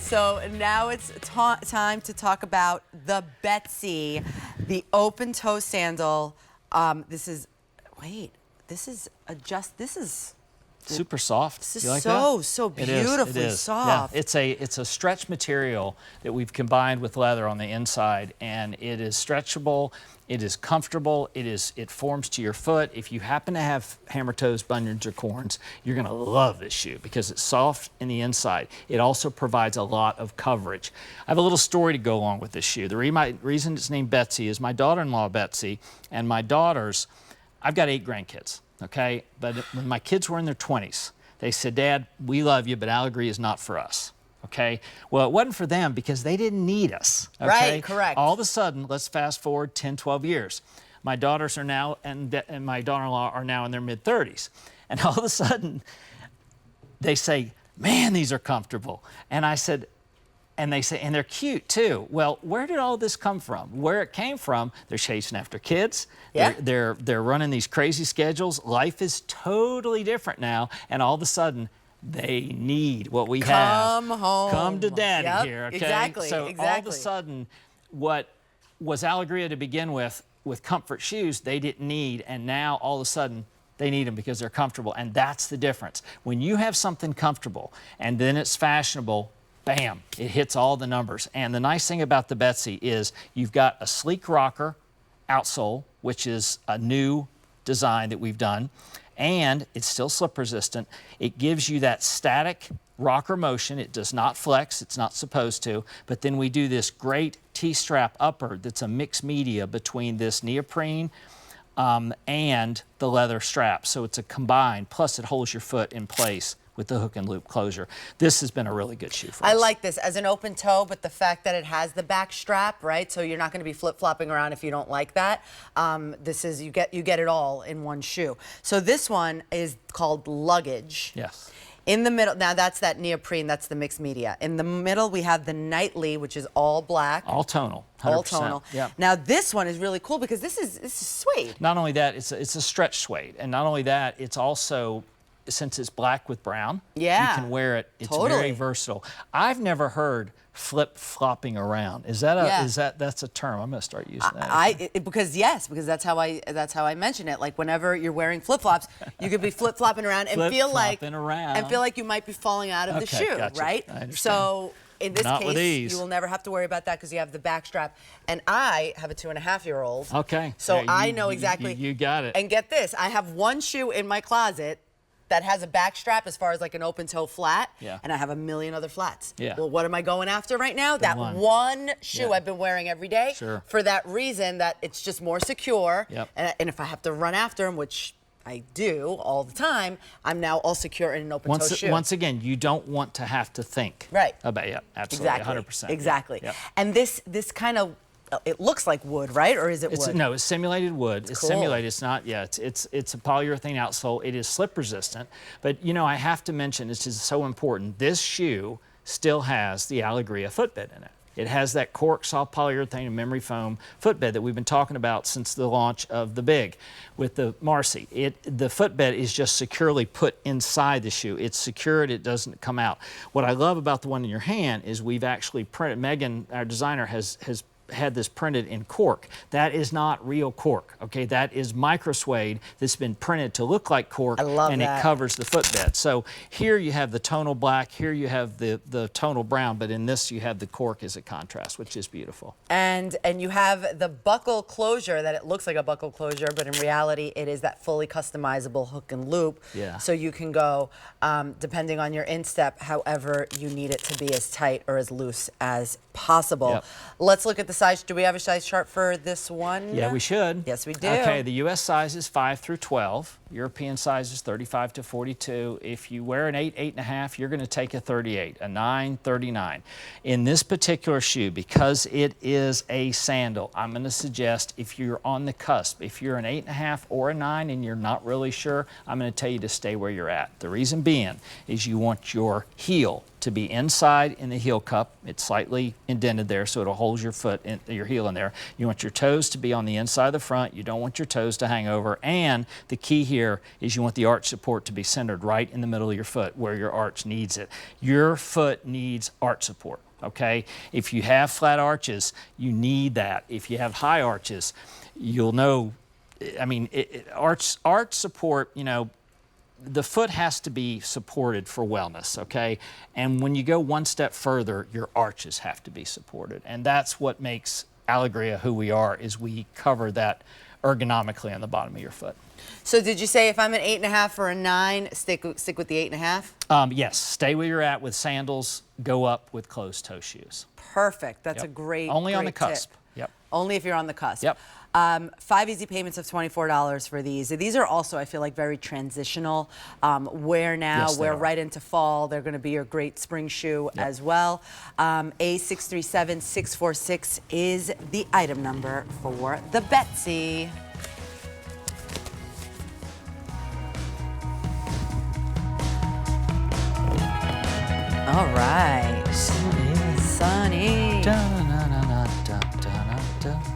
So now it's time to talk about the Betsie, the open-toe sandal. This is super soft. This is you like that? so beautifully soft. Yeah. It's a stretch material that we've combined with leather on the inside, and it is stretchable. It is comfortable. It forms to your foot. If you happen to have hammer toes, bunions, or corns, you're going to love this shoe because it's soft in the inside. It also provides a lot of coverage. I have a little story to go along with this shoe. The reason it's named Betsie is my daughter-in-law Betsie and my daughters. I've got 8 grandkids. Okay, but when my kids were in their 20s, they said, "Dad, we love you, but Alegria is not for us." Okay, well, it wasn't for them because they didn't need us. Okay? Right, correct. All of a sudden, let's fast forward 10, 12 years. My daughters are now, and my daughter-in-law are now in their mid-30s. And all of a sudden, they say, "Man, these are comfortable." And I said, and they say, and they're cute too. Well, where did all this come from? Where it came from, they're chasing after kids. Yeah. They're running these crazy schedules. Life is totally different now, and all of a sudden, they need what we have. Come home. Come to daddy Yep, here, okay? exactly, So exactly. all of a sudden, what was Alegria to begin with comfort shoes, they didn't need, and now all of a sudden, they need them because they're comfortable, and that's the difference. When you have something comfortable, and then it's fashionable, bam, it hits all the numbers. And the nice thing about the Betsie is you've got a sleek rocker outsole, which is a new design that we've done, and it's still slip resistant. It gives you that static rocker motion. It does not flex. It's not supposed to. But then we do this great T-strap upper that's a mixed media between this neoprene and the leather strap. So it's a combined, plus it holds your foot in place with the hook and loop closure. This has been a really good shoe for us. I like this as an open toe, but the fact that it has the back strap, right? So you're not going to be flip-flopping around if you don't like that. This is, you get it all in one shoe. So this one is called luggage. Yes. In the middle, now that's that neoprene, that's the mixed media. In the middle, we have the nightly, which is all black. All tonal, 100%. All tonal. Yeah. Now this one is really cool because this is suede. Not only that, it's a stretch suede, and not only that, it's also, since it's black with brown, yeah, you can wear it. It's totally very versatile. I've never heard flip-flopping around. Is that a that's a term? I'm going to start using that. Because that's how I mention it. Like whenever you're wearing flip-flops, you could be flip-flopping around and feel like you might be falling out of the shoe, gotcha. right? I understand. So in this case, you will never have to worry about that because you have the back strap. And I have a 2.5-year-old. Okay. So yeah, I know exactly. You got it. And get this, I have one shoe in my closet that has a back strap as far as like an open toe flat, and I have a million other flats. Yeah. Well, what am I going after right now? That one shoe I've been wearing every day for that reason that it's just more secure. Yep. And if I have to run after them, which I do all the time, I'm now all secure in an open toe shoe. Once again, you don't want to have to think about it. Absolutely, exactly. 100%. Exactly. Yep. And this kind of, it looks like wood, right? Or is it wood? No, it's simulated wood. It's cool. simulated. It's not. Yeah, it's a polyurethane outsole. It is slip resistant. But you know, I have to mention, this is so important. This shoe still has the Alegria footbed in it. It has that cork soft polyurethane and memory foam footbed that we've been talking about since the launch of the Big with the Marcy. The footbed is just securely put inside the shoe. It's secured. It doesn't come out. What I love about the one in your hand is we've actually printed, Megan, our designer, has had this printed in cork. That is not real cork, okay? That is micro suede that's been printed to look like cork, and it covers the footbed. So here you have the tonal black, here you have the tonal brown, but in this you have the cork as a contrast, which is beautiful. And you have the buckle closure that it looks like a buckle closure, but in reality it is that fully customizable hook and loop. Yeah. So you can go, depending on your instep, however you need it to be as tight or as loose as possible. Yep. Let's look at the size. Do we have a size chart for this one? Yeah, we should. Yes, we do. Okay, the U.S. size is 5 through 12. European size is 35 to 42. If you wear an 8, 8.5, you're going to take a 38, a 9, 39. In this particular shoe, because it is a sandal, I'm going to suggest if you're on the cusp, if you're an 8.5 or a 9 and you're not really sure, I'm going to tell you to stay where you're at. The reason being is you want your heel to be inside in the heel cup. It's slightly indented there, so it'll hold your foot, your heel in there. You want your toes to be on the inside of the front. You don't want your toes to hang over. And the key here is you want the arch support to be centered right in the middle of your foot where your arch needs it. Your foot needs arch support, okay? If you have flat arches, you need that. If you have high arches, you'll know, I mean, arch support, you know, the foot has to be supported for wellness, okay? And when you go one step further, your arches have to be supported. And that's what makes Alegria who we are, is we cover that ergonomically on the bottom of your foot. So did you say if I'm an 8.5 or a 9, stick with the 8.5? Yes, stay where you're at with sandals, go up with closed toe shoes. Perfect. That's Yep. a great Only on the great cusp. tip. Yep. Only if you're on the cusp. Yep. 5 easy payments of $24 for these. These are also, I feel like, very transitional. Wear now, Yes, they wear are. right into fall. They're going to be your great spring shoe as well. A637646 is the item number for the Betsie. All right. Sunny. Dun.